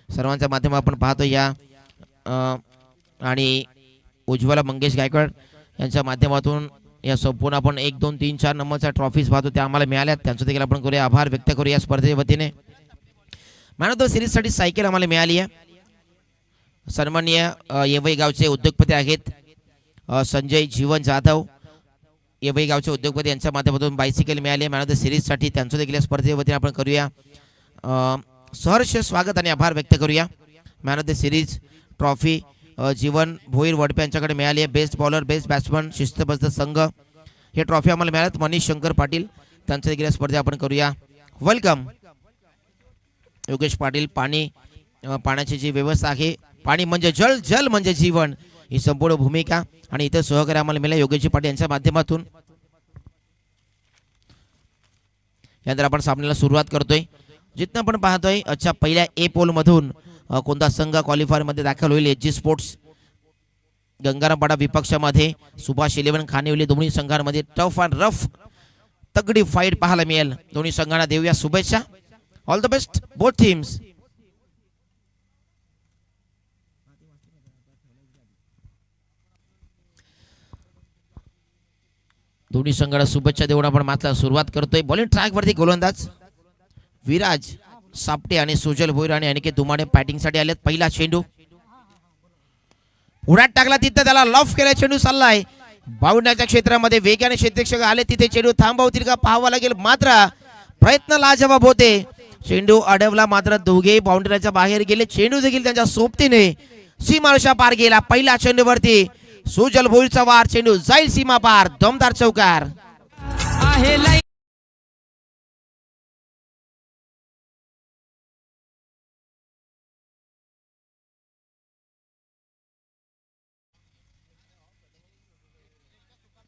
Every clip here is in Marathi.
सर्वांच्या माध्यमातून आपण पाहतो या आणि उज्ज्वला मंगेश गायकवाड यांच्या माध्यमातून या संपूर्ण आपण 1 2 3 4 नंबरच्या ट्रॉफीज पाहतो त्या आम्हाला मिळाल्यात, त्यांचं देखील आपण करूया आभार व्यक्त करूया स्पर्धेच्या वतीने. मॅन ऑफ द सिरीजसाठी सायकल आम्हाला मिळाली आहे. सन्माननीय येवई गावचे उद्योगपती आहेत संजय जीवन जाधव, येवई गावचे उद्योगपती यांच्या माध्यमातून बायसिकल मिळाली आहे मॅन ऑफ द सिरीजसाठी, त्यांचं देखील स्पर्धेच्या वतीने आपण करूया सहर्ष स्वागत आणि आभार व्यक्त करूया. Man of the series trophy Jeevan Bhoir Vadpe यांच्याकडे मिळाली आहे. बेस्ट बॉलर, बेस्ट बॅट्समन, शिस्तबद्ध संघ हे ट्रॉफी आम्हाला मिळाल्यात. मनीष शंकर पाटील त्यांचं देखील स्पर्धे आपण करूया. वेलकम योगेश पाटील. पाण्याची जी व्यवस्था आहे, पाणी म्हणजे जल, जल म्हणजे जीवन, ही संपूर्ण भूमिका आणि इतर सहकार्य आम्हाला मिळाले योगेश पाटील यांच्या माध्यमातून. यानंतर आपण सामन्याला सुरुवात करतोय. जिथं आपण पाहतोय अच्छा पहिल्या ए पोल मधून कोणता संघ क्वालिफायर मध्ये दाखल होईल. एच जी स्पोर्ट्स गंगारामपाडा विपक्षामध्ये सुभाष 11 खानिवली, दोन्ही संघांमध्ये टफ अँड रफ तगडी फाईट पाहायला मिळेल. दोन्ही संघांना देऊया शुभेच्छा. All the best both teams. दोन्ही संघाला शुभेच्छा देऊन आपण मात्र सुरुवात करतोय. बॉलिंग ट्रॅक वरती गोलंदाज विराज सापटे आणि सुजल भोईर आणि अनिकेत दुमाडे बॅटिंग साठी आलेत. पहिला चेंडू उड्यात टाकला, तिथे त्याला लॉफ केला, चेंडू चाललाय बाउंड्रीच्या क्षेत्रामध्ये. वेगाने क्षेत्ररक्षक आले, तिथे चेंडू थांबवतील का पाहावा लागेल, मात्र प्रयत्न लाजवाब होते. चेंडू अडवला, मात्र दोघेही बाउंड्रीच्या बाहेर गेले. चेंडू देखील त्यांच्या सोबतीने सीमारेषा पार गेला. पहिल्या चेंडूवरती सुजल भोईरचा वार, चेंडू जाईल सीमा पार, दमदार चौकार.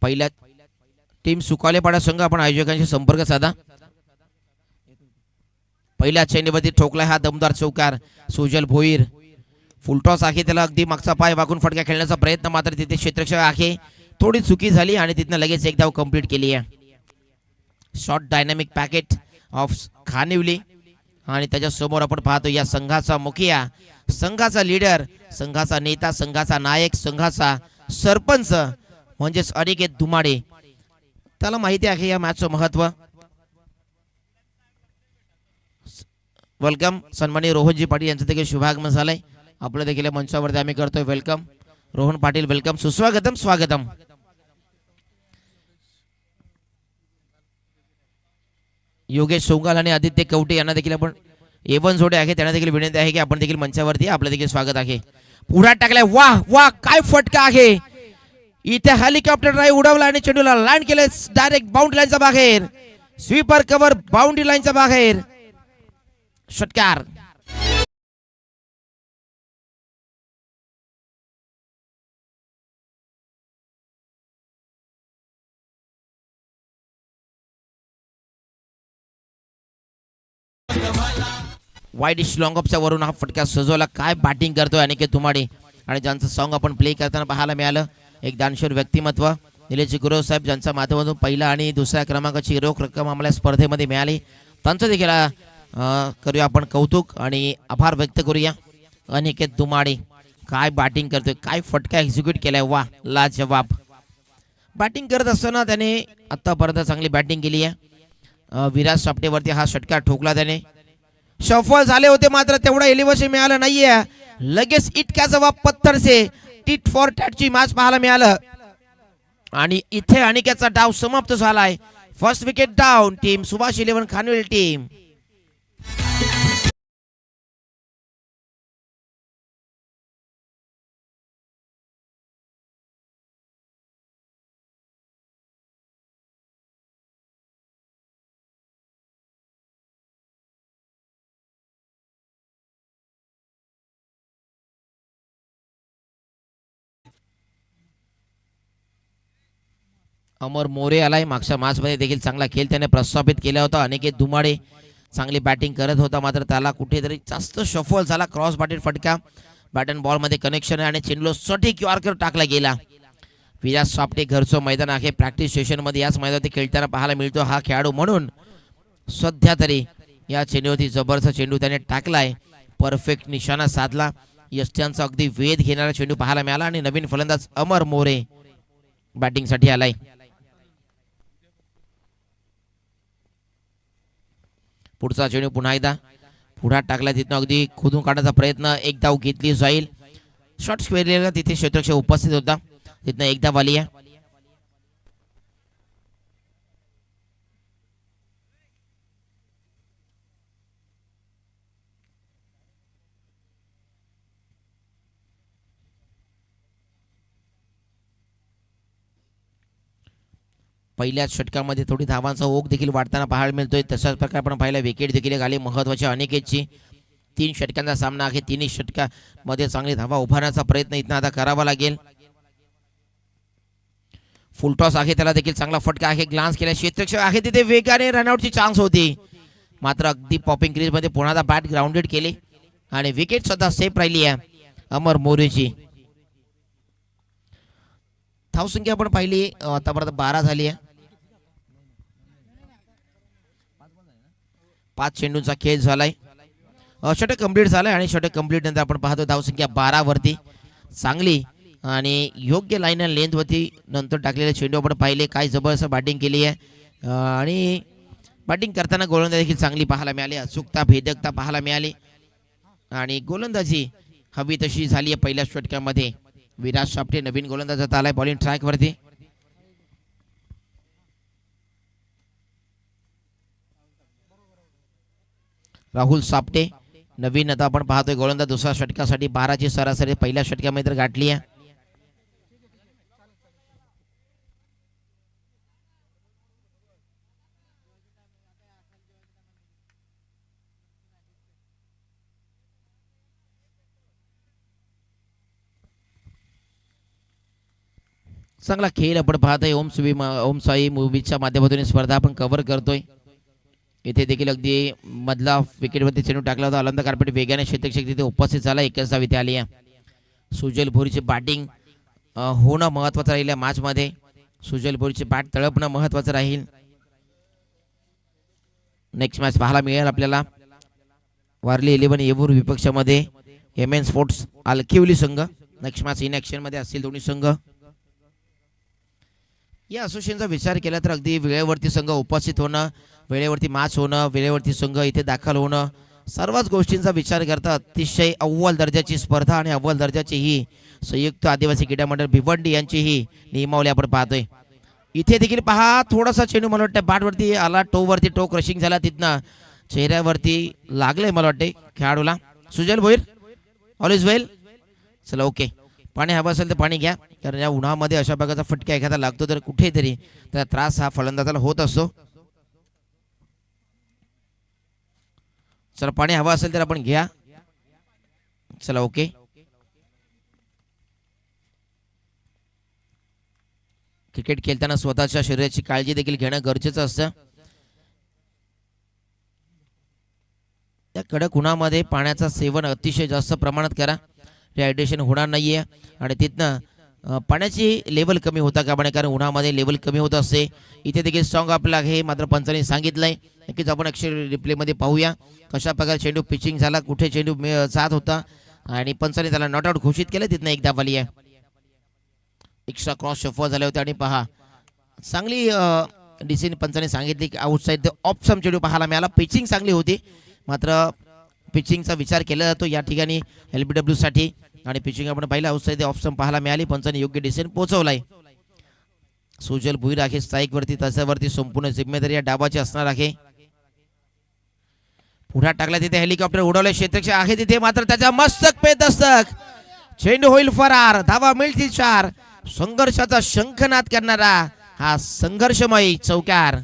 पहिल्या टीम सुकालेपाडा संघ आपण आयोजकांशी संपर्क साधा. पहिल्या चेंडूवरती ठोकला हा दमदार चौकार. सुजल भोईर फुलटॉस आहे, त्याला अगदी मागचा पाय वाकून फटका खेळण्याचा प्रयत्न, मात्र तिथे क्षेत्ररक्षक आहे, थोडी चुकी झाली आणि तिथनं लगेच एक धाव कंप्लीट केली आहे. शॉर्ट डायनामिक पॅकेट ऑफ खानिवली आणि त्याच्या समोर आपण पाहतो या संघाचा मुखिया, संघाचा लीडर, संघाचा नेता, संघाचा नायक, संघाचा सरपंच म्हणजेच अनिकेत दुमाडे. त्याला माहिती आहे या मॅचचं महत्व. वेलकम सन्माननीय रोहनजी पाटील यांचं देखील शुभागमन झालंय. आपलं देखील मंचावरती आम्ही करतोय वेलकम. रोहन पाटील वेलकम, सुस्वागतम, स्वागतम. योगेश सोंगाल आणि आदित्य कवटे यांना देखील आपण A1 जोडे आहे, त्यांना देखील विनंती आहे की आपण देखील मंचावरती, आपलं देखील स्वागत आहे. पुढ्यात टाकलाय, वाह वाह काय फटका आहे. इथे हेलिकॉप्टर ड्राईव्ह उडवला आणि चेंडूला लँड केले डायरेक्ट बाउंड्री लाईनच्या बाहेर. स्वीपर कव्हर बाउंड्री लाईनच्या बाहेर, षटकार. वाईड लॉंग ऑफच्या वरून हा फटका सजवला. काय बॅटिंग करतोय अनिकेत दुमाडे आणि ज्यांचं सॉन्ग आपण प्ले करताना पाहायला मिळालं. एक दानशूर व्यक्तिमत्व निलेश गुरव साहेब, ज्यांच्या माध्यमातून पहिला आणि दुसऱ्या क्रमांकाची रोख रक्कम आम्हाला स्पर्धेमध्ये मिळाली, त्यांचं देखील करूया आपण कौतुक आणि आभार व्यक्त करूया. अनिकेत दुमाडे काय बॅटिंग करतोय, काय फटका एक्झिक्यूट केलाय, वा लाजवाब. बॅटिंग करत असताना त्याने आतापर्यंत चांगली बॅटिंग केली आहे. विराज सापटेवरती हा षटकार ठोकला त्याने. सफल झाले होते, मात्र तेवढा एलिव्हेशन मिळालं नाहीये. लगेच इटक्या जवाब पत्थर से टिट फॉर टॅटची मॅच पाहायला मिळालं आणि इथे अनिकेतचा डाव समाप्त झालाय. First wicket down team Subhash 11 Khanvel team. Amar More आलाय. मागच्या मॅचमध्ये देखील चांगला खेळ त्याने प्रस्थापित केला होता. अनिकेत दुमाडे चांगली बॅटिंग करत होता, मात्र त्याला कुठेतरी जास्त शफल झाला. क्रॉस बॅटेड फटका बॅट अँड बॉल मध्ये कनेक्शन आहे आणि चेंडूला सटीक यॉर्कर टाकला गेला. विराज सापटे घरचं मैदान आहे, प्रॅक्टिस सेशन मध्ये याच मैदानात खेळताना पाहायला मिळतो हा खेळाडू, म्हणून सध्या तरी या चेंडूवरती जबरदस्त चेंडू त्याने टाकलाय परफेक्ट निशाणा साधला. यष्ट्यांचा अगदी वेध घेणारा चेंडू पाहायला मिळाला आणि नवीन फलंदाज अमर मोरे बॅटिंगसाठी आलाय. पुढचा चेंडू पुन्हा एकदा पुढात टाकला. तिथनं अगदी खोदून काढण्याचा प्रयत्न. एक धाव घेतली जाईल. शॉर्ट स्क्वेअरला तिथे क्षेत्ररक्षक उपस्थित होता. तिथनं एक धाव आली आहे. पहिल्याच षटकामध्ये थोडी धावांचा ओघ देखील वाढताना पाहायला मिळतोय. तशाच प्रकारे आपण पाहिला विकेट देखील आली महत्वाच्या अनिकेतची. 3 षटकांचा सामना आहे. 3 षटकामध्ये चांगली धावा उभारण्याचा प्रयत्न इथं आता करावा लागेल. फुलटॉस आहे, त्याला देखील चांगला फटका आहे. ग्लान्स केला. क्षेत्ररक्षक आहे तिथे वेगाने रनआउटची चान्स होती, मात्र अगदी पॉपिंग क्रीजमध्ये पुन्हा बॅट ग्राउंडेड केली आणि विकेट सुद्धा सेफ राहिली आहे अमर मोरेची. धावसंख्या आपण पाहिली आतापर्यंत 12 झाली आहे. 5 चेंडूंचा खेळ झालाय. षटक कंप्लीट झालाय आणि षटक कंप्लीट नंतर आपण पाहतो धावसंख्या 12 वरती. चांगली आणि योग्य लाईन आणि लेंथ वरती नंतर टाकलेले चेंडू आपण पाहिले. काय जबरदस्त बॅटिंग केली आहे आणि बॅटिंग करताना गोलंदाजी देखील चांगली पाहायला मिळाली. अचूकता भेदकता पाहायला मिळाली आणि गोलंदाजी हवी तशी झाली आहे. पहिल्या षटकामध्ये विराज सापटे नवीन गोलंदाज आता आलाय बॉलिंग ट्रॅक वरती. राहुल सापटे नवीन आता आपण पाहतोय गोलंदाज. दुसऱ्या षटकासाठी 12ची सरासरी पहिल्या षटकामध्ये तर गाठली आहे. चांगला खेळ आपण पाहतोय. ओम साई मूवीच्या माध्यमातून स्पर्धा आपण कव्हर करतोय. इथे देखील अगदी मधला विकेटवरती चेंडू टाकला होता. अलंद कार्पेट वेगाने क्षेत्ररक्षक तिथे उपस्थित झाला. 21 धाव इथे आली आहे. सुजल भोरीची बॅटिंग होणं महत्वाचं राहील या मॅचमध्ये. सुजल भोरीची बॅट तळपणं महत्वाचं राहील. नेक्स्ट मॅच पाहायला मिळेल आपल्याला वारली 11 येवूर विपक्षामध्ये MN स्पोर्ट्स आलकिवली संघ. नेक्स्ट मॅच इन ऍक्शन मध्ये असतील दोन्ही संघ. या असोसिएशनचा विचार केला तर अगदी वेळेवरती संघ उपस्थित होणं, वेळेवरती मॅच होणं, वेळेवरती संघ इथे दाखल होणं, सर्वच गोष्टींचा विचार करता अतिशय अव्वल दर्जाची स्पर्धा आणि अव्वल दर्जाची ही संयुक्त आदिवासी क्रीडा मंडळ भिवंडी यांची ही नियमावली आपण पाहतोय. इथे देखील पहा थोडासा चेंडू मला वाटतं बॅटवरती आला, टोवरती टो क्रशिंग झाला, तिथनं चेहऱ्यावरती लागलंय मला वाटते खेळाडूला. सुजल भोईर ऑल इज वेल. चला ओके. पाणी हवं असेल तर पाणी घ्या, कारण या उन्हामध्ये अशा प्रकारचा फटका एखादा लागतो तर कुठेतरी त्याचा त्रास हा फलंदाजाला होत असतो. चला पाणी हवं असेल तर आपण घ्या. चला ओके. क्रिकेट खेळताना स्वतःच्या शरीराची काळजी देखील घेणं गरजेचं असतं. त्या कडक उन्हामध्ये पाण्याचं सेवन अतिशय जास्त प्रमाणात करा. डिहायड्रेशन होणार नाहीये आणि तिथनं पाण्याची लेवल कमी होता का म्हणे, कारण उन्हामध्ये लेवल कमी होत असते. इथे देखील स्ट्रॉंग आपलं आहे मात्र पंचांनी सांगितलंय. नक्कीच आपण अक्षर रिप्लेमध्ये पाहूया कशा प्रकारे चेंडू पिचिंग झाला, कुठे चेंडू साथ होता आणि पंचांनी त्याला नॉट आउट घोषित केलं. तिथनं एक धाव आली आहे. एक्स्ट्रा क्रॉस शफर झाले होते आणि पहा चांगली डिसिजन पंचांनी सांगितली की आउटसाईड द ऑफ सम चेंडू पाहायला मिळाला. पिचिंग चांगली होती मात्र पिचिंगचा विचार केला जातो या ठिकाणी LBW साठी आणि पिचिंग आपण पाहिलं आउटसाईड द ऑफ सम पाहायला मिळाली. पंचांनी योग्य डिसिजन पोहोचवलाय. सुजल भुईर आहे स्ट्राईक वरती, त्याच्यावरती संपूर्ण जिम्मेदारी या डावाची असणार आहे. पुढे टाकला तिथे हेलिकॉप्टर उडवले, क्षेत्ररक्षक आहे तिथे मात्र त्याच्या मस्तक पे दस्तक, चेंडू होईल फरार, धावा मिळतील 4. संघर्षाचा शंखनाद करणारा हा संघर्षमय चौकार.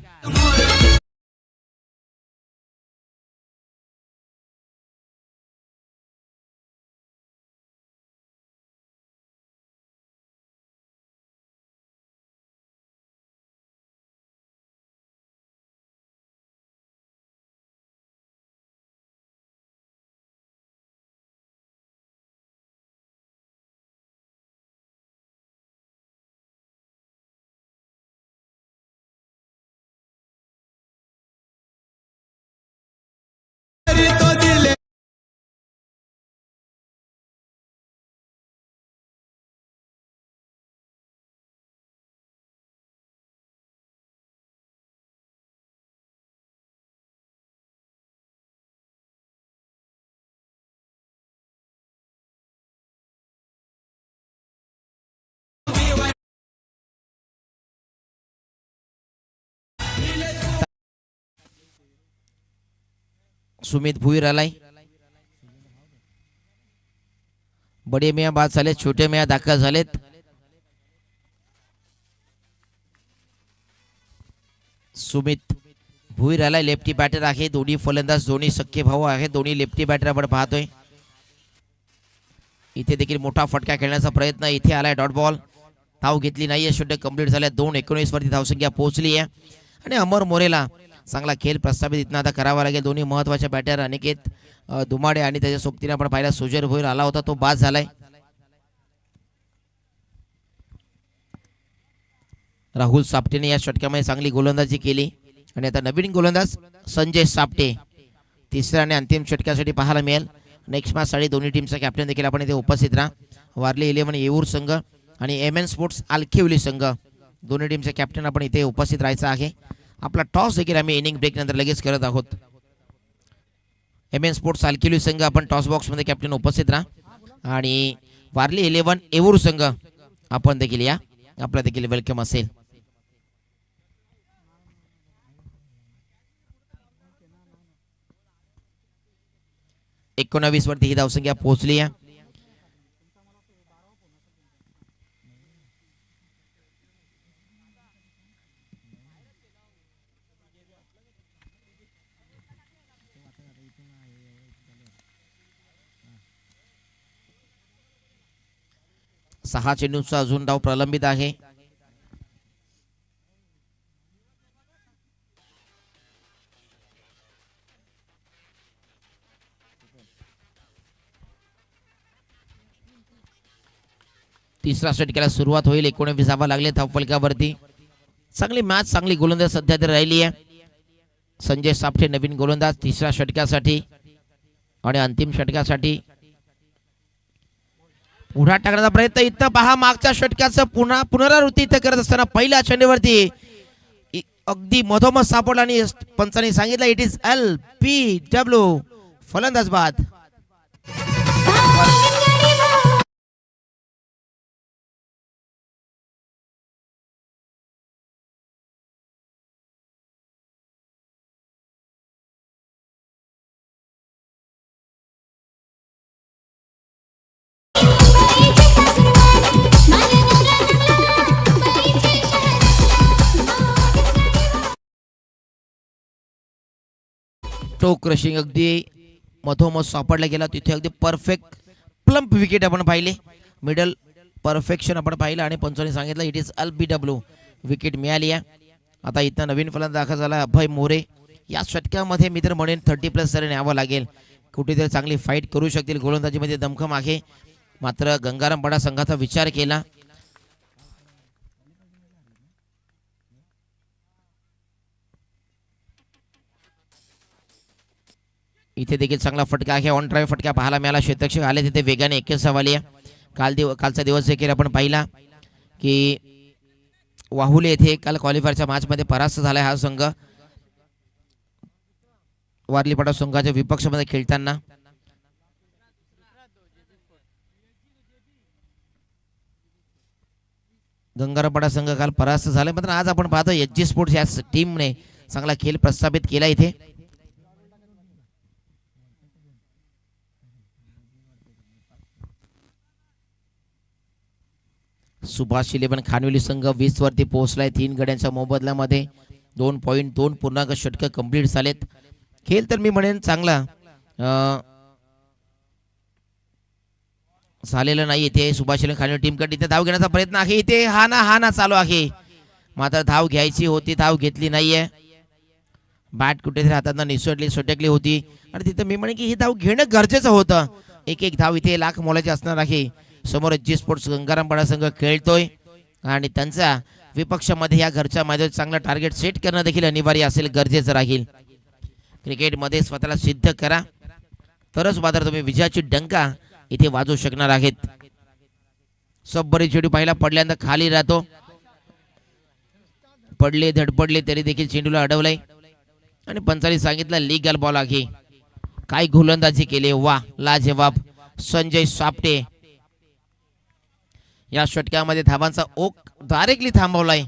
सुमित भुईर आलाय. बडे मिया बाद झाले, छोटे मिया दाखल झालेत. सुमित भुईर आलाय, लेफ्टी बॅटर आहे. दोन्ही फलंदाज दोन्ही सख्खे भाऊ आहेत. दोन्ही लेफ्टी बॅटर आपण पाहतोय. इथे देखील मोठा फटका खेळण्याचा प्रयत्न. इथे आलाय डॉट बॉल. धाव घेतली नाहीये. षटक कंप्लीट झाल्या. 2:19 वरती धावसंख्या पोहोचली आहे. आणि अमर मोरेला चांगला खेळ प्रस्थापित इथनं आता करावा लागेल. दोन्ही महत्वाच्या बॅटर अनिकेत दुमाडे आणि त्याच्या सोबतीने आपण पाहिला सुजय भोईर आला होता, तो बाद झालाय. राहुल सापटेने या षटकामध्ये चांगली गोलंदाजी केली. आणि आता नवीन गोलंदाज संजय सापटे तिसऱ्या आणि अंतिम षटकासाठी पाहायला मिळेल. नेक्स्ट मॅच साठी दोन्ही टीमचा कॅप्टन देखील आपण इथे उपस्थित राहा. वारली 11 येऊर संघ आणि एमएन स्पोर्ट्स आलखिवली संघ दोन्ही टीमचे कॅप्टन आपण इथे उपस्थित राहायचं आहे. आपला टॉस देखील आम्ही इनिंग ब्रेक नंतर लगेच करत आहोत. एमएन स्पोर्ट्स आलखिवली संघ आपण टॉस बॉक्स मध्ये कॅप्टन उपस्थित राहा. आणि वारली 11 येऊर संघ आपण देखील या, आपला देखील वेलकम असेल. एकोणावीस वरती ही धावसंख्या पोहोचली आहे. सहा चेंडूंचा अजून डाव प्रलंबित आहे. तिसरा षटकाला सुरुवात होईल. 19 धावा लागले धावफलकावरती. चांगली मॅच, चांगली गोलंदाज सध्या तरी राहिली आहे. संजय सापटे नवीन गोलंदाज तिसऱ्या षटकासाठी आणि अंतिम षटकासाठी पुढा टाकण्याचा प्रयत्न. इथं पहा मागच्या षटकाचं पुनरावृत्ती इथं करत असताना पहिल्या चेंडूवरती अगदी मधोमध सापडला आणि पंचांनी सांगितलं इट इज LBW. फलंदाज बाद. टो क्रशिंग अगदी मधोमध सापडला गेला. तिथे अगदी परफेक्ट प्लम्प विकेट आपण पाहिले. मिडल परफेक्शन आपण पाहिलं आणि पंचांनी सांगितलं इट इज LBW. विकेट मिळाली आहे. आता इथं नवीन फलंदाज दाखल झाला अभय मोरे. या षटकामध्ये मी तर म्हणेन 30+ तरी न्यावं लागेल. कुठेतरी चांगली फाईट करू शकतील. गोलंदाजीमध्ये दमखम आहे. मात्र गंगारामपाडा संघाचा विचार केला. इथे देखील चांगला फटका आहे. ऑन ड्राईव्ह फटका पाहायला मिळाला. क्षेत्ररक्षक आले तिथे वेगाने 21 धावाली आहे. कालचा दिवस देखील आपण पाहिला की वाहुले येथे काल क्वालिफायरच्या मॅचमध्ये परास्त झाला हा संघ वारलीपाडा संघाच्या विपक्षामध्ये खेळताना. गंगारामपाडा संघ काल परास्त झाला. मात्र आज आपण पाहतो HG स्पोर्ट्स या टीमने चांगला खेळ प्रस्थापित केला. इथे सुभाष 11 खानविली संघ 20 वरती पोहोचलाय. 3 गड्यांच्या मोबदल्यामध्ये 2.2 पूर्णांक षटक कंप्लीट झालेत. खेळ तर मी म्हणेन चांगला झालेलं नाही. इथे सुभाष 11 खानविली टीमकडे इथे धाव घेण्याचा प्रयत्न आहे. इथे हाना चालू आहे. मात्र धाव घ्यायची होती, धाव घेतली नाहीये. बॅट कुठेतरी हातातनं निसटली सटकली होती आणि तिथे मी म्हणे की ही धाव घेणं गरजेचं होतं. एक धाव इथे लाख मोलाची असणार आहे. समोर HG स्पोर्ट्स गंगारामपाडा संघ खेळतोय आणि त्यांचा विपक्षामध्ये या घरच्या मैदानात चांगला टार्गेट सेट करणं देखील अनिवार्य असेल, गरजेचं राहील. क्रिकेटमध्ये स्वतःला सिद्ध करा तरच मात्र तुम्ही विजयाची डंका इथे वाजवू शकणार आहेत. सबरी चेंडू पाहिला पडल्यानंतर खाली राहतो. पडले धडपडले तरी देखील चेंडूला अडवलंय आणि पंचांनी सांगितलं लीगल बॉल आहे. काय गोलंदाजी केली, वा लाजवाब. संजय सापटे या षटकामध्ये धावांचा ओघ डायरेक्टली थांबवलाय.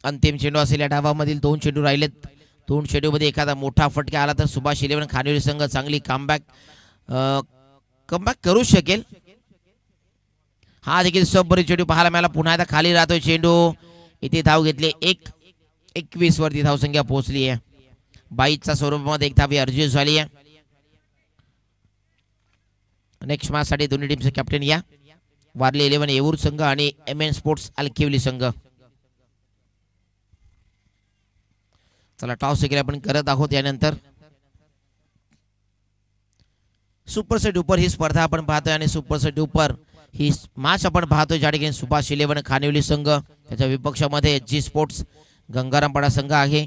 अंतिम चेंडू असेल या डावामधील 2 चेंडू राहिलेत. दोन चेंडूमध्ये एखादा मोठा फटका आला तर सुभाष इलेव्हन खानिवली संघ चांगली कमबॅक करू शकेल. हा देखील सबरी चेंडू पाहायला मिळाला. पुन्हा एकदा खाली राहतोय चेंडू. इथे धाव घेतली. 21 वरती धावसंख्या पोहोचली आहे. 22च्या स्वरूपामध्ये एक धाव अर्जित झाली आहे. नेक्स्ट मॅच साठी दोन्ही टीमचे कॅप्टन या वारली इलेव्हन येऊर संघ आणि MN स्पोर्ट्स अलकिवली संघ. चला टॉस वगैरे आपण करत आहोत. यानंतर सुपर सेट उपर ही स्पर्धा आपण पाहतोय आणि सुपर सेट उपर ही मॅच आपण पाहतोय ज्या ठिकाणी सुभाष इलेव्हन खानिवली संघ त्याच्या विपक्षामध्ये SG स्पोर्ट्स गंगारामपाडा संघ आहे.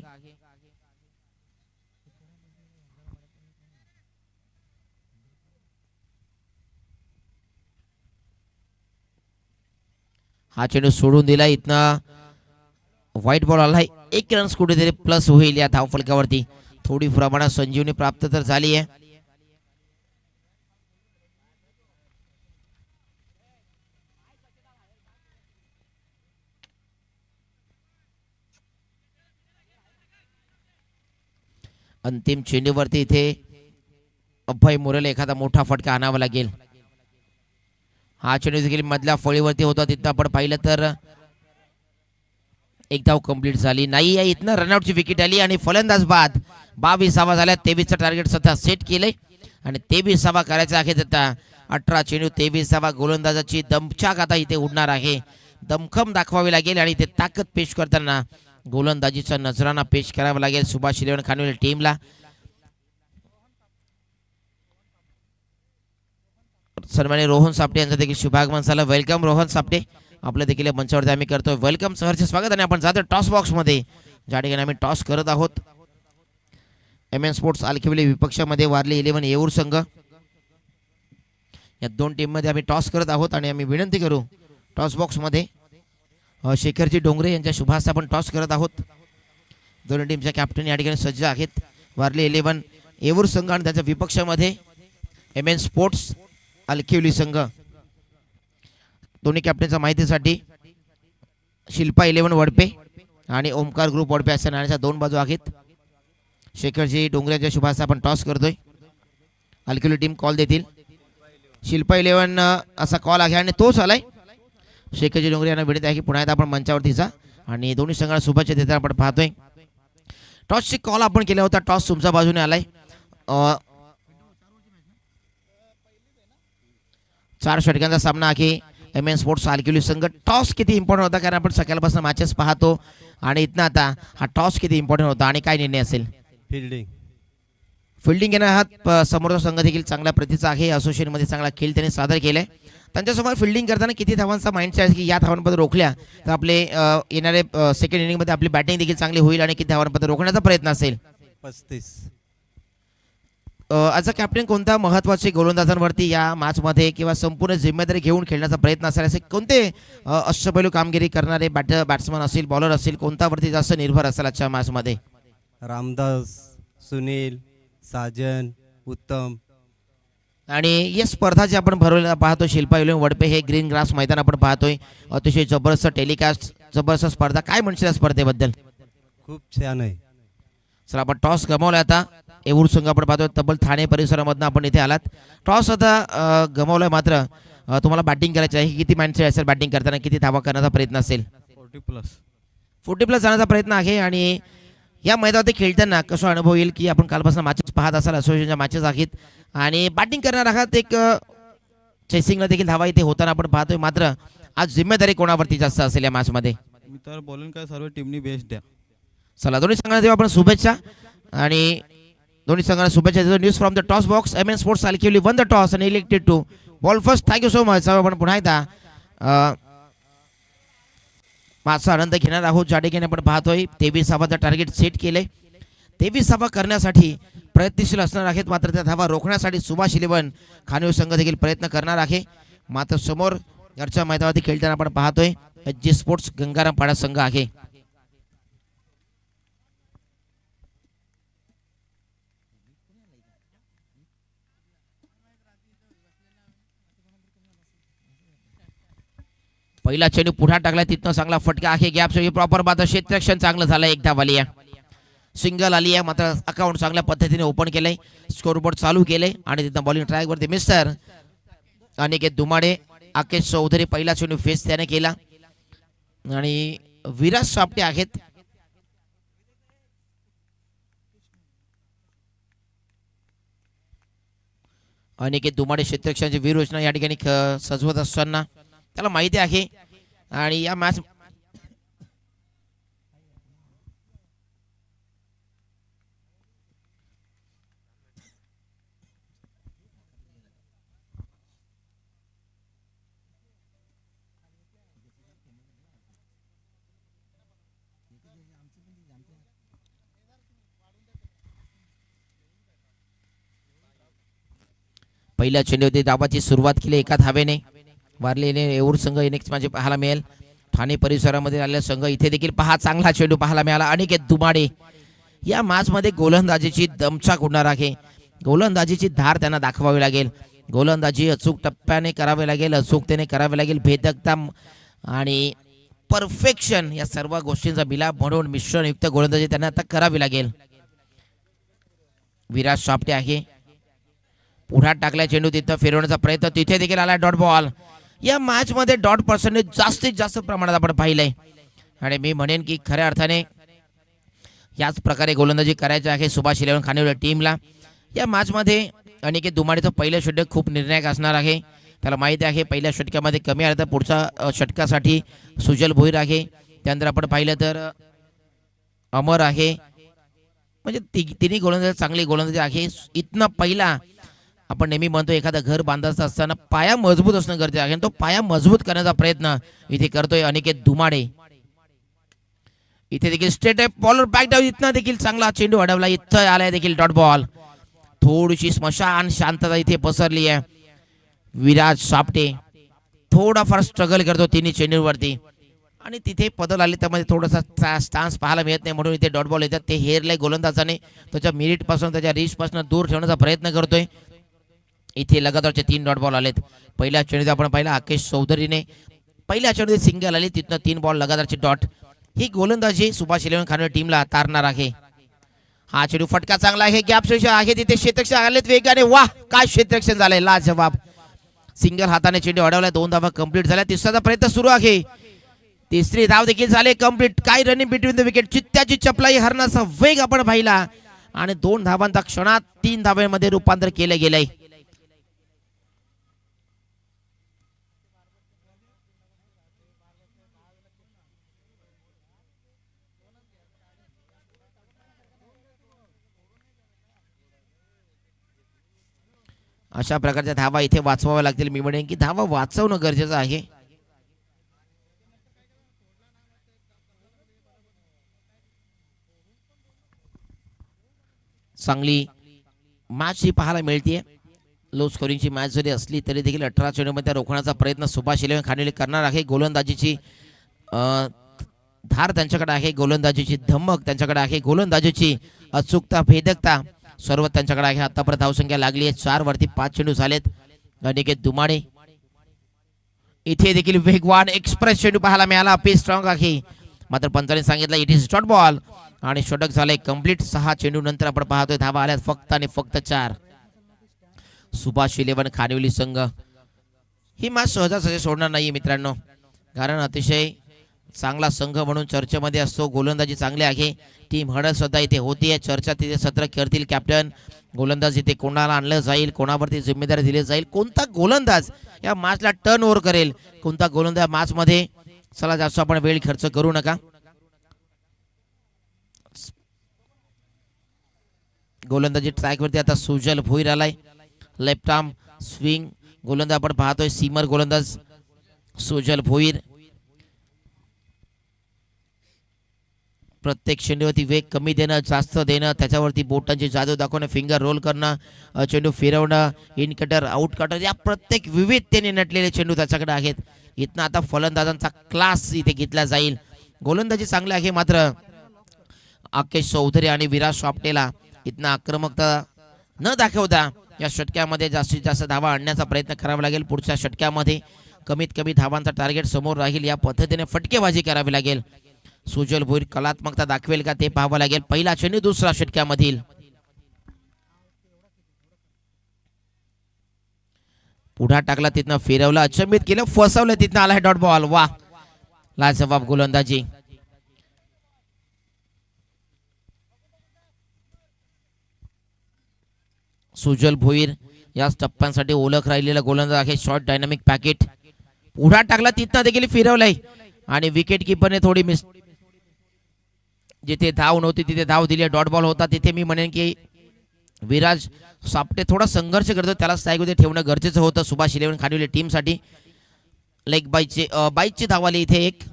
हा चेंडू सोडून दिला. इथनं व्हाईट बॉल आलाय. 1 रन कुठेतरी प्लस होईल या धावफलकावरती. थोडी प्रमाणात संजीवनी प्राप्त तर झाली आहे. अंतिम चेंडूवरती इथे अभय मोरेला एखादा मोठा फटका आणावा लागेल. हा चेंडू देखील मधल्या फळीवरती होता. तिथं आपण पाहिलं तर एक धाव कंप्लीट झाली नाही. इथनं रनआउटची विकेट आली आणि फलंदाज बाद 22 झाल्या. 23चं टार्गेट सध्या सेट केलंय आणि 23 करायचं आहे. आता 18 चेंडू 23 गोलंदाजाची दमछाक आता इथे उडणार आहे. दमखम दाखवावी लागेल आणि इथे ताकद पेश करताना गोलंदाजीचा नजराना पेश करावा लागेल सुभाष इलेव्हन खानिवली टीमला. सन्माननीय रोहन सापटे यांचं देखील शुभागमन झालं. वेलकम रोहन सापटे, आपलं देखील मंचावरती आम्ही करतोय वेलकम. सहर्ष स्वागत. आणि आपण जातो टॉस बॉक्स मध्ये ज्या ठिकाणी आम्ही टॉस करत आहोत. MN स्पोर्ट्स अलकिवली विपक्षामध्ये वारली इलेव्हन येऊर संघ या दोन टीम मध्ये आम्ही टॉस करत आहोत. आणि आम्ही विनंती करू टॉस बॉक्स मध्ये शेखरजी डोंगरे यांच्या शुभास आपण टॉस करत आहोत. दोन्ही टीमच्या कॅप्टन या ठिकाणी सज्ज आहेत. वारली इलेव्हन येऊर संघ आणि त्याच्या विपक्षामध्ये MN स्पोर्ट्स अलकिवली संघ. दोन्ही कॅप्टनच्या माहितीसाठी शिल्पा इलेव्हन वडपे आणि ओमकार ग्रुप वडपे अशा नाण्याच्या दोन बाजू आहेत. शेखरजी डोंगरेच्या शुभास आपण टॉस करतोय. अलकिवली टीम कॉल देतील. शिल्पा इलेव्हन असा कॉल आहे आणि तोच आलाय. शेखरजी डोंगरे यांना विनंती आहे की पुन्हा एकदा आपण मंचावरतीचा आणि दोन्ही संघाला शुभेच्छा देताना आपण पाहतोय. टॉसची कॉल आपण केला होता. टॉस तुमच्या बाजूने आलाय. 4 षटकांचा सामना आहे. MN स्पोर्ट्स अलकिवली संघ. टॉस किती इम्पॉर्टंट होता कारण आपण सकाळपासून मॅचेस पाहतो आणि इथनं आता हा टॉस किती इम्पॉर्टंट होता आणि काय निर्णय असेल. फिल्डिंग येणार हा समोरचा संघ देखील चांगल्या प्रतीचा आहे. असोसिएशन मध्ये चांगला खेळ त्यांनी सादर केलाय. त्यांच्यासमोर फिल्डिंग करताना किती धावांचा माइंडसेट आहे की या धावांपर्यंत रोखल्या तर आपले येणारे सेकंड इनिंग मध्ये आपली बॅटिंग देखील चांगली होईल आणि किती धावांपर्यंत रोखण्याचा प्रयत्न असेल. 35. ॲज अ कॅप्टन कोणत्या महत्त्वाचे गोलंदाजांवरती या मॅच मध्ये किंवा संपूर्ण जिम्मेदारी घेऊन खेळण्याचा प्रयत्न असेल असे कोणते अष्टपैलू कामगिरी करणारे बॅट्समन असेल बॉलर असेल कोणत्यावरती जास्त निर्भर असेल आजच्या मॅच मध्ये. रामदास, सुनील, साजन, उत्तम. आणि या स्पर्धा जी आपण भरवलेला पाहतो शिल्पा इलेव्हन वडपे हे ग्रीन ग्रास मैदान आपण पाहतोय. अतिशय जबरदस्त टेलिकास्ट जबरदस्त स्पर्धा. काय म्हणशील या स्पर्धेबद्दल. खूप छान आहे. सर आपण टॉस गमावला. आता येऊर संघ आपण पाहतोय तब्बल ठाणे परिसरामधून आपण इथे आलात. टॉस आता गमावलाय मात्र तुम्हाला बॅटिंग करायची आहे. किती माइंडसेट असेल बॅटिंग करताना किती धावा करण्याचा प्रयत्न असेल. 40+ जाण्याचा प्रयत्न आहे. आणि या मैदानात खेळताना कसं अनुभव येईल की आपण कालपासून मॅचेस पाहत असाल असोसिएशनच्या मॅचेस आहेत आणि बॅटिंग करणार आहात. एक चेसिंगला देखील धावा इथे होताना आपण पाहतोय मात्र आज जिम्मेदारी कोणावरती जास्त असेल या मॅच मध्ये. मी तर बोलून काय सर्व टीमनी बेस्ट द्या. चला दोन्ही संघांना देऊ आपण शुभेच्छा आणि दोन्ही संघांना शुभेच्छा देतो. News from the toss box. MN sports Alkivali won the toss आणि elected to bowl first. Thank you so much. आपण पुन्हा एकदा माझा आनंद घेणार आहोत. ज्या ठिकाणी आपण पाहतोय 23 टार्गेट सेट केलंय. 23 करण्यासाठी प्रयत्नशील असणार आहेत मात्र त्या धावा रोखण्यासाठी सुभाष इलेव्हन खानिवली संघ देखील प्रयत्न करणार आहे. मात्र समोर घरच्या मैदानावरती खेळताना आपण पाहतोय SG स्पोर्ट्स गंगारामपाडा संघ आहे. पहिला चेंडू पुढा टाकला तिथनं चांगला फटका आहे. गॅप प्रॉपर बाद क्षेत्ररक्षण चांगलं झालं. एक धाव आली आहे. सिंगल आली आहे, मात्र अकाउंट चांगल्या पद्धतीने ओपन केलंय, स्कोरबोर्ड चालू केले आणि तिथं बॉलिंग ट्रॅकवरती मिस्टर अनिकेत दुमाडे, आकेश चौधरी पहिला चेंडू फेस त्याने केला आणि विराज सापटे आहेत. अनिकेत दुमाडे क्षेत्ररक्षणाची वीररचना या ठिकाणी सजवत असताना त्याला माहिती आहे आणि या मॅच पहिल्या चेंडूवरती धावाची सुरुवात केली एका धावेने. वारलेले येऊर संघ नेक्स्ट माझे पाहायला मिळेल. ठाणे परिसरामध्ये आलेला संघ इथे देखील पहा चांगला चेंडू पाहायला मिळाला. अनिकेत दुमाडे या मॅच मध्ये गोलंदाजीची दमछाक होणार आहे. गोलंदाजीची धार त्यांना दाखवावी लागेल. गोलंदाजी अचूक टप्प्याने करावी लागेल, अचूकतेने करावी लागेल. भेदकता आणि परफेक्शन या सर्व गोष्टींचा मिलाप म्हणून मिश्रणयुक्त गोलंदाजी त्यांना आता करावी लागेल. विराज सापटे आहे, पुढ्यात टाकल्या चेंडू, तिथं फिरवण्याचा प्रयत्न, तिथे देखील आला डॉट बॉल. या मॅच मध्ये डॉट पर्सेंटेज जास्तीत जास्त प्रमाणात आपण पाहिलंय आणि मी म्हणेन की खऱ्या अर्थाने याच प्रकारे गोलंदाजी करायची आहे सुभाष 11 खानिवली टीमला. या मॅच मध्ये अनिकेत दुमाडेचं पहिलं षटक खूप निर्णायक असणार आहे. त्याला माहिती आहे पहिल्या षटकामध्ये कमी आलं तर पुढच्या षटकासाठी सुजल भोईर आहे. त्यानंतर आपण पाहिलं तर अमर आहे. म्हणजे तिन्ही गोलंदाज चांगली गोलंदाजी आहे. इथनं पहिला आपण नेहमी म्हणतो एखादं घर बांधायचं असताना पाया मजबूत असणं गरजेचं आहे. तो पाया मजबूत करण्याचा प्रयत्न इथे करतोय अनिकेत दुमाडे. इथे देखील स्ट्रेट बॉलर बॅक डाऊन, इथनं देखील चांगला चेंडू अडवला, इथं आलाय देखील डॉट बॉल. थोडीशी स्मशान शांतता इथे पसरली आहे. विराज सापटे थोडाफार स्ट्रगल करतो तिन्ही चेंडूवरती आणि तिथे पदल आले त्यामध्ये थोडासा स्टान्स पाहायला मिळत नाही म्हणून इथे डॉट बॉल येतात. ते हेरले गोलंदाजाने त्याच्या मिनिट पासून त्याच्या रीच पासून दूर ठेवण्याचा प्रयत्न करतोय. इथे लगातारचे 3 डॉट बॉल आलेत. पहिल्या चेंडूत आपण पाहिला आकेश चौधरीने पहिल्या चेंडूत सिंगल आली, तिथनं 3 बॉल लगातारचे डॉट. ही गोलंदाजी सुभाष 11 खानिवली टीमला तारणार आहे. हा चेंडू फटका चांगला आहे, गॅप क्षेत्र आहे, तिथे क्षेत्ररक्षण आलेत वेगाने. वाह काय क्षेत्ररक्षण झालंय, लाजवाब. सिंगल हाताने चेंडू अडवला, 2 धावा कंप्लीट झाल्या. तिसरा प्रयत्न सुरू आहे, तिसरी धाव देखील झाले कंप्लीट. काय रनिंग बिटवीन द विकेट, चित्त्याची चपलाई हरण्याचा वेग आपण पाहिला आणि 2 धावांचा क्षणात 3 धावांमध्ये रूपांतर केले गेले. अशा प्रकारच्या धावा इथे वाचवाव्या लागतील. मी म्हणेन की धावा वाचवणं गरजेचं आहे. चांगली मॅच ही पाहायला मिळते. लो स्कोरिंगची मॅच जरी असली तरी देखील 18 चेंडूमध्ये रोखण्याचा प्रयत्न सुभाष 11 खानिवली करणार आहे. गोलंदाजीची धार त्यांच्याकडे आहे, गोलंदाजीची धमक त्यांच्याकडे आहे, गोलंदाजीची अचूकता, भेदकता सर्व त्यांच्याकडे आहे. आतापर्यंत धावसंख्या लागली आहे 4 वरती 5 चेंडू झालेत. अनिकेत दुमाडे इथे देखील वेगवान एक्सप्रेस चेंडू पाहायला मिळाला. पेस स्ट्रॉंग आहे, मात्र पंचाने सांगितलं इट इज डॉट बॉल आणि षटक झालंय कंप्लीट. 6 चेंडू नंतर आपण पाहतोय धावा आल्यात फक्त आणि फक्त 4. सुभाष 11 खानिवली संघ ही मॅच सहजासहजी सोडणार नाही मित्रांनो, कारण अतिशय चांगला संघ म्हणून चर्चेमध्ये असतो. गोलंदाजी चांगली आहे. टीम हडत सुद्धा इथे होतीये. चर्चा तिथे सत्र करतील कॅप्टन. गोलंदाज इथे कोणाला आणलं जाईल, कोणावरती जिम्मेदारी दिली जाईल, कोणता गोलंदाज या मॅचला टर्न ओव्हर करेल, कोणता गोलंदाज मॅच मध्ये. चला जास्त आपण वेळ खर्च करू नका. गोलंदाजी ट्रॅकवरती आता सुजल भोईर आलाय. लेफ्ट आर्म स्विंग गोलंदाज आपण पाहतोय, सीमर गोलंदाज सुजल भोईर. प्रत्येक चेंडूवरती वेग कमी देणं, जास्त देणं, त्याच्यावरती बोटांची जादू दाखवणं, फिंगर रोल करणं, चेंडू फिरवणं, इन कटर, आउट कटर, या प्रत्येक विविधतेने नटलेले चेंडू त्याच्याकडे आहेत. इथनं आता फलंदाजांचा क्लास इथे घेतला जाईल. गोलंदाजी चांगली आहे, मात्र आकेश चौधरी आणि विराज सापटेला इथनं आक्रमकता न दाखवता या षटक्यामध्ये जास्तीत जास्त धावा आणण्याचा प्रयत्न करावा लागेल. पुढच्या षटक्यामध्ये कमीत कमी धावांचा टार्गेट समोर राहील या पद्धतीने फटकेबाजी करावी लागेल. सुजल भोईर कलात्मकता दाखवेल का ते पाहावं लागेल. पहिला चेंडू दुसरा षटक्यामधील. पुढा टाकला तिथनं फिरवला अचंबित केलं फसवलं तिथनं आलाय डॉट बॉल. वा लाजवाब गोलंदाजी. सुजल भोईर या टप्प्यांसाठी ओळख राहिलेला गोलंदाज आहे. शॉर्ट डायनामिक पॅकेट पुढा टाकला तिथनं देखील फिरवलंय आणि विकेट किपरने थोडी मिस. जिथे धाव नव्हती तिथे धाव दिली. डॉट बॉल होता तिथे मी म्हणेन की विराज सापटे थोडा संघर्ष करतो, त्याला स्ट्राईकमध्ये ठेवणं गरजेचं होतं. सुभाष 11 खांडविले टीमसाठी लेग बाईची धाव आली इथे एक.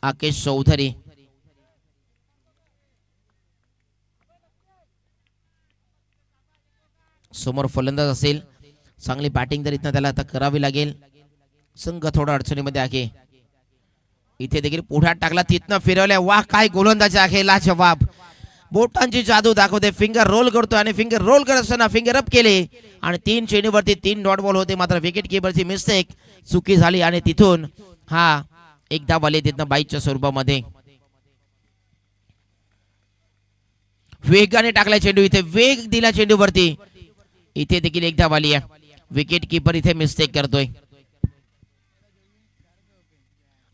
आकेश चौधरी समोर फलंदाज असेल. चांगली बॅटिंग तर इथं त्याला आता करावी लागेल. संघ थोडा अडचणीमध्ये आहे. इथे देखील पुढ्यात टाकला तिथनं फिरवल्या. वाह काय गोलंदाजी आहे लाजवाब. बोटांची जादू दाखवते. फिंगर रोल करतो आणि फिंगर रोल करत असताना फिंगर अप केले आणि 3 चेंडूवरती 3 डॉट बॉल होते. मात्र विकेट किपरची मिस्टेक चुकी झाली आणि तिथून हा एक धाव आली तिथनं बाईच्या स्वरूपामध्ये. वेगाने टाकला चेंडू. इथे वेग दिला चेंडूवरती. इथे देखील एक धाव आली आहे. विकेट किपर इथे मिस्टेक करतोय.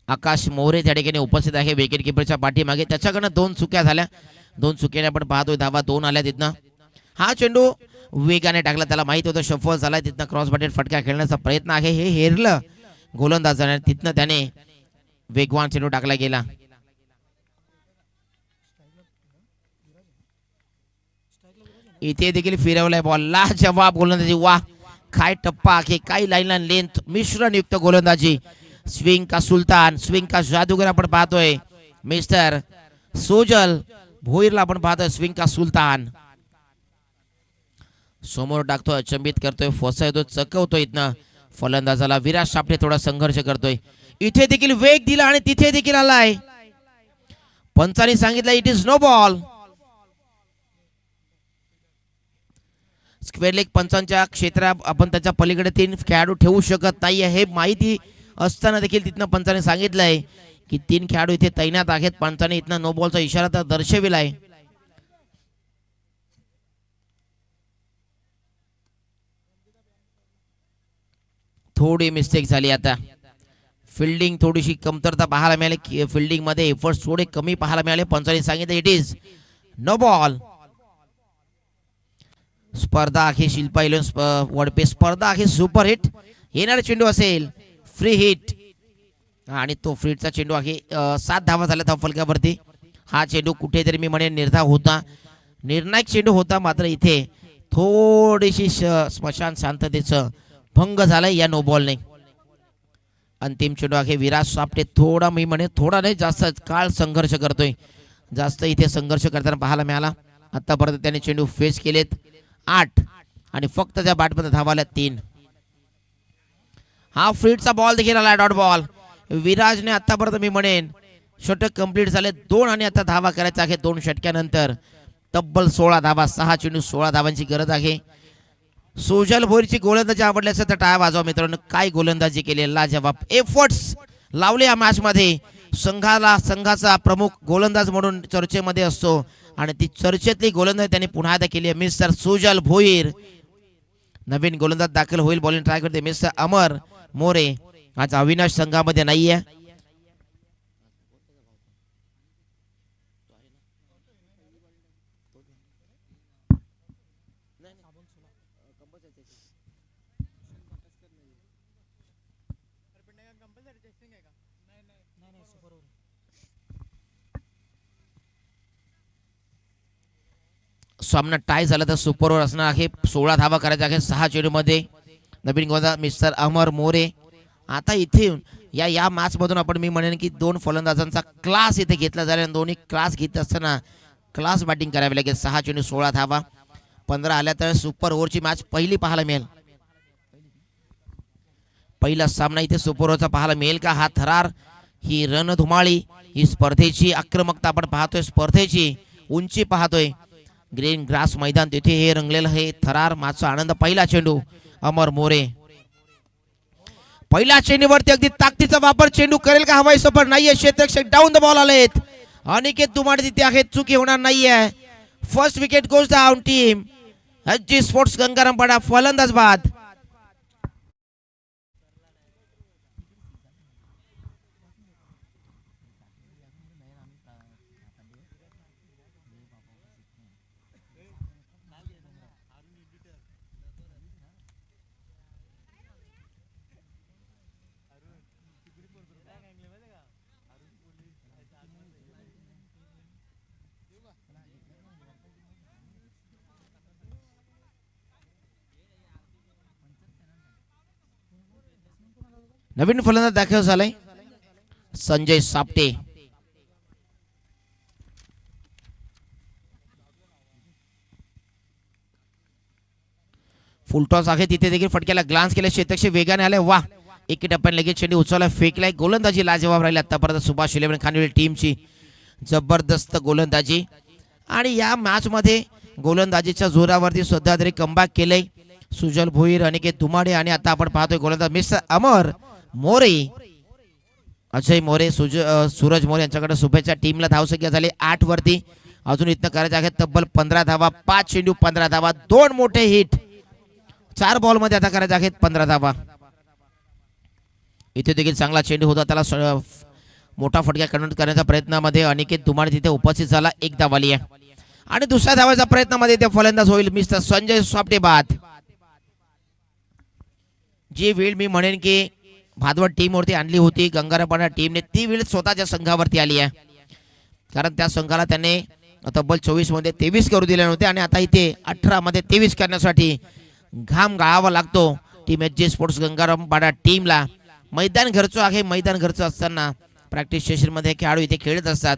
आकाश मोरे त्या ठिकाणी उपस्थित आहे विकेट किपरच्या पाठीमागे. त्याच्याकडनं 2 चुक्या झाल्या. 2 चुक्याने आपण पाहतोय धावा 2 आल्या तिथनं. हा चेंडू वेगाने टाकला. त्याला माहित होतं शफल झालाय. तिथनं क्रॉस बॅटेड फटका खेळण्याचा प्रयत्न आहे. हे हेरलं गोलंदाजाने. तिथनं त्याने वेगवान चेंडू टाकला गेला. इथे देखील फिरवलाय बॉल. लाजवाब गोलंदाजी. वा काय टप्पा आहे. काय लाईन लेंथ मिश्रण युक्त गोलंदाजी. स्विंग का सुलतान, स्विंग का जादूगर आपण पाहतोय. मिस्टर सुजल भोईरला आपण पाहतोय स्विंग का सुलतान. समोर टाकतोय अचंबित करतोय फसवतोय चकवतोय. इथनं फलंदाजाला विराज सापटे थोडा संघर्ष करतोय. इथे देखील वेग दिला आणि तिथे देखील आलाय. पंचांनी सांगितलं it is no ball. Square leg पंचांच्या क्षेत्रात आपण त्याच्या पलीकडे 3 खेळाडू ठेवू शकत नाही हे माहिती असताना देखील तिथनं पंचाने सांगितलंय की 3 खेळाडू इथे तैनात आहेत. पंचाने इथनं नो बॉलचा इशारा तर दर्शविलाय. थोडी मिस्टेक झाली. आता फिल्डिंग थोडीशी कमतरता पाहायला मिळाली. फिल्डिंग मध्ये एफर्ट्स थोडे कमी पाहायला मिळाले. पंचाने सांगितलं इट इज नो बॉल. स्पर्धा आहे शिल्पा इलेवन वडपे. स्पर्धा आहे सुपर हिट. येणारा चेंडू असेल फ्री हिट आणि तो फ्रीटचा चेंडू आहे. 7 धावा झाल्या धाव फलकावरती. हा चेंडू कुठेतरी मी म्हणेन निर्धाव होता, निर्णायक चेंडू होता. मात्र इथे थोडीशी स्मशान शांततेचं भंग झालाय या नो बॉलने. अंतिम चेंडू आहे. विराज सापटे थोडा मी म्हणेन थोडा नाही जास्त काळ संघर्ष करतोय. जास्त इथे संघर्ष करताना पाहायला मिळाला. आतापर्यंत त्याने चेंडू फेस केलेत 8 आणि फक्त त्या बॅटमध्ये धावाल्या 3. हा फ्रीटचा बॉल देखील आला डॉट बॉल. विराजने आतापर्यंत मी म्हणेन षटक कंप्लीट झाले 2 आणि आता धावा करायचा आहे 2 षटक्यानंतर. तब्बल 16 धावा. 6 चेंडू 16 धावांची गरज आहे. सुजल भोईरची गोलंदाजी आवडली असेल तर टाळ्या वाजवा मित्रांनो. काय गोलंदाजी केली लाजवाब. एफर्ट्स लावले या मॅच मध्ये. संघाचा प्रमुख गोलंदाज म्हणून चर्चेमध्ये असतो आणि ती चर्चेतली गोलंदाजी त्यांनी पुन्हा एकदा केली आहे. मिस्टर सुजल भोईर नवीन गोलंदाज दाखल होईल. बॉलिंग ट्राय करते मिस्टर अमर मोरे. आज अविनाश संघामध्ये नाहीये. सामना टाय झाला तर सुपर ओव्हर असणार आहे. 16 धावा करायच्या आहे 6 चेंडू मध्ये. नवीन गोलंदाज मिस्टर अमर मोरे. आता इथे या मॅच मधून आपण मी म्हणेन की 2 फलंदाजांचा क्लास इथे घेतला जाईल आणि दोन्ही क्लास घेत असताना क्लास बॅटिंग करावी लागेल. 6 चेंडू 16 धावा 15 आल्या तर सुपर ओव्हरची मॅच पहिली पाहायला मिळेल. पहिला सामना इथे सुपर ओव्हरचा पाहायला मिळेल का. हा थरार, ही रणधुमाळी, ही स्पर्धेची आक्रमकता आपण पाहतोय. स्पर्धेची उंची पाहतोय. ग्रीन ग्रास मैदान तिथे हे रंगलेलं हे थरार मॅचचा आनंद. पहिला चेंडू अमर मोरे. पहिल्या चेंडूवरती अगदी ताकदीचा वापर, चेंडू करेल का हवाई सफर, नाहीये क्षेत्ररक्षक डाऊन द बॉल आलेत. अनिकेत दुमाडे तिथे आहेत, चुकी होणार नाहीये. First wicket goes down team H G. Sports Gangarampada. फलंदाज बाद. नवीन फलंदाज दाखल झालाय संजय सापटे. फुलटॉस आहे तिथे देखील फटक्याला ग्लान्स केले, क्षेत्रक्षक वेगाने आले. वा, एक टप्प्याने लगेच चेंडू उचलला, फेकलाय. गोलंदाजी लाजवाब राहिली आतापर्यंत सुभाष 11 खानविले टीमची. जबरदस्त गोलंदाजी आणि या मॅच मध्ये गोलंदाजीच्या जोरावरती सध्या तरी कमबॅक केलंय सुजल भोईर, अनिकेत दुमाडे आणि आता आपण पाहतोय गोलंदाज मिस्टर अमर मोरे, अजय मोरे, सूरज मोरे यांच्याकडे शुभेच्छा. टीमला धावसंख्या झाली 8 वरती. अजून इथं करायचे आहेत तब्बल 15 धावा. 5 चेंडू 15 धावा, 2 मोठे हिट. 4 बॉल मध्ये आता करायचे आहेत 15 धावा. इथे देखील चांगला चेंडू होता, त्याला मोठा फटका कन्वर्ट करण्याच्या प्रयत्नामध्ये अनिकेत दुमाडे तिथे उपस्थित झाला. 1 धाव आली आहे आणि दुसऱ्या धावाच्या प्रयत्नामध्ये ते फलंदाज होईल मिस्टर संजय सापटे बाद. जी वेळ मी म्हणेन की भादवड टीम वरती आणली होती गंगारामपाडा टीमने, ती वेळ स्वतःच्या संघावरती आली आहे. कारण त्या संघाला त्याने तब्बल 24 मध्ये 23 करू दिले नव्हते आणि आता इथे 18 मध्ये 23 करण्यासाठी घाम गाळावा लागतो टीम एच.जी. स्पोर्ट्स गंगारामपाडा टीमला. मैदान घरचं आहे, मैदान घरचं असताना प्रॅक्टिस सेशन मध्ये खेळाडू इथे खेळत असतात.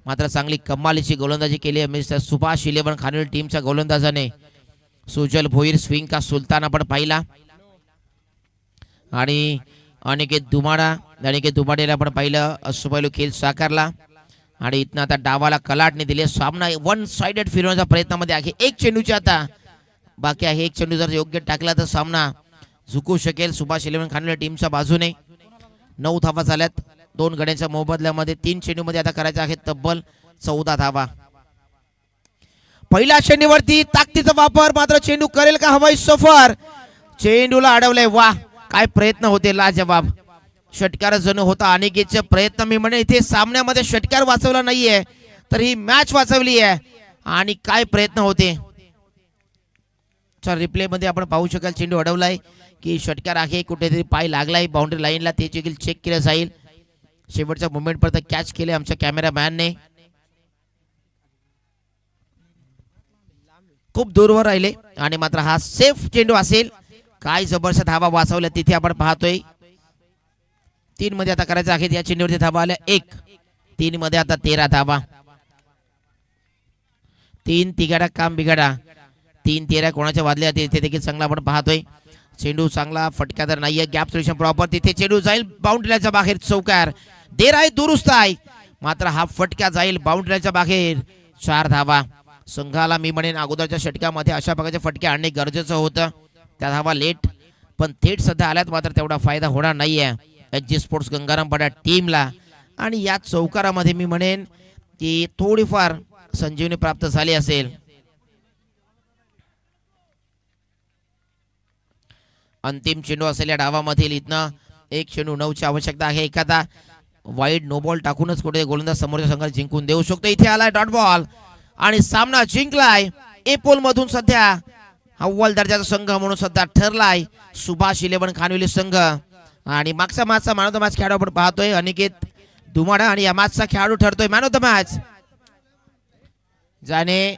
मात्र चांगली कमालीची गोलंदाजी केली आहे मिस्टर सुभाष 11 खानविले टीमच्या गोलंदाजाने. सुजल भोईर स्विंग का सुलतान आपण पाहिला आणि अनिकेत दुमाडेला आपण पाहिलं. अशुभालू खेळ साकारला आणि इथनं आता डावाला कलाटने दिले. सामना 1 साइडेड फिरवण्याच्या प्रयत्नामध्ये आहे. 1 चेंडूची आता बाकी आहे. 1 चेंडू जर योग्य टाकला तर सामना झुकू शकेल सुभाष 11 खानविले टीमच्या बाजूने. 9 धावा झाल्यात 2 गड्यांच्या मोबदल्यामध्ये. 3 चेंडूमध्ये आता करायचे आहेत तब्बल 14 धावा. पहिल्या चेंडूवरती ताकदीचा वापर, मात्र चेंडू करेल का हवाई सफर, चेंडूला अडवलंय. वा, काय प्रयत्न होते, लाजवाब. षटकार जणू होता अनिकेतचे प्रयत्न. मी म्हणे इथे सामन्यामध्ये षटकार वाचवला नाहीये तर ही मॅच वाचवली आहे. आणि काय प्रयत्न होते. रिप्ले मध्ये आपण पाहू शकाल चेंडू अडवलाय की षटकार आहे, कुठेतरी पाय लागलाय बाउंड्री लाईनला, ते देखील चेक केलं जाईल. शेवटच्या मोमेंट पर्यंत कॅच केले आमच्या कॅमेरामॅनने. खूप दूरवर राहिले आणि मात्र हा सेफ चेंडू असेल. काय जबरदस्त धावा वाचवल्या तिथे आपण पाहतोय. 3 मध्ये आता करायचं आहे. या चेंडूवरती धावा आल्या 1. 3 मध्ये आता 13 धावा. 3 तिघाडा काम बिघाडा. 3-13 कोणाच्या वाजल्या तिथे देखील चांगला आपण पाहतोय. चेंडू चांगला फटका तर नाहीये. Gap solution proper. तिथे चेंडू जाईल बाउंड्रीच्या बाहेर. चौकार देर आहे, दुरुस्त आहे, मात्र हा फटका जाईल बाउंड्रीच्या बाहेर. 4 धावा. संघाला मी म्हणेन अगोदरच्या षटकामध्ये अशा प्रकारचे फटके आणणे गरजेचं होतं. त्या धावा लेट पण थेट सध्या आल्यात, मात्र तेवढा फायदा होणार नाहीये एच.जी. स्पोर्ट्स गंगारामपाडा टीमला. आणि या चौकारामध्ये मी म्हणेन की थोडीफार संजीवनी प्राप्त झाली असेल. अंतिम चेंडू असलेल्या डावामधील इथनं 1 चेंडू 9ची आवश्यकता आहे. एखादा वाईड नो बॉल टाकूनच कुठे गोलंदाज समोरच्या संघाला जिंकून देऊ शकतो. इथे आलाय डॉट बॉल आणि सामना जिंकलाय. एपोल मधून सध्या अव्वल दर्जाचा संघ म्हणून सध्या ठरलाय सुभाष 11 खानविले संघ. आणि मागचा मॅचचा मॅन ऑफ द मॅच खेळाडू आपण पाहतोय अनिकेत दुमाडा आणि या मॅचचा खेळाडू ठरतोय मॅन ऑफ द मॅच. ज्याने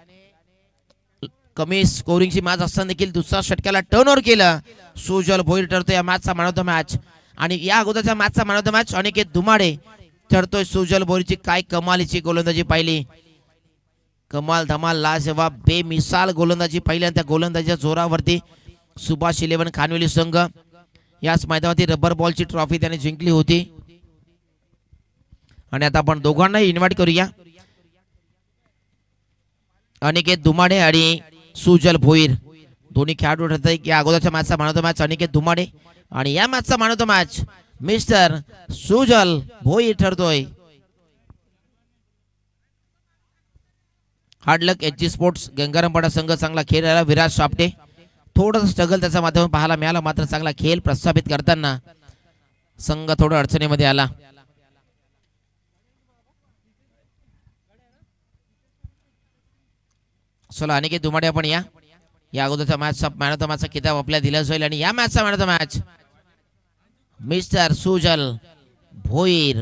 कमी स्कोरिंगची मॅच असताना देखील दुसऱ्या षटकाला टर्न ओव्हर केलं, सुजल भोईर ठरतोय या मॅचचा मॅन ऑफ द मॅच. आणि या अगोदरच्या मॅचचा man of the match Aniket Dumade ठरतोय. सुजल भोईरची काय कमालीची गोलंदाजी पाहिली, कमाल धमाल लाजवाब बेमिसाल गोलंदाजी पाहिली. आणि त्या गोलंदाजीच्या जोरावरती सुभाष 11 खानविले संघ याच मैदानावरती रबर बॉलची ट्रॉफी त्याने जिंकली होती. आणि आता आपण दोघांनाही इन्व्हाइट करूया, अनिकेत दुमाडे आणि सुजल भोईर दोन्ही खेळाडू ठरत आहे की अगोदरच्या मॅचचा man of the match Aniket Dhumade आणि या मॅचचा man of the match mister Sujal Bhoir ठरतोय. Hard luck H G sports Gangarampada संघ चांगला खेळ राहिला. विराज सापटे थोडंसं स्ट्रगल त्याच्या माध्यमातून पाहायला मिळाला, मात्र चांगला खेळ प्रस्थापित करताना संघ थोडं अडचणीमध्ये आला. चला अनिकेत धुमाडे आपण या अगोदरच्या मॅचचा मॅन ऑफ द मॅचचा किताब आपल्याला दिला जाईल आणि या मॅचचा man of the match mister Sujal Bhoir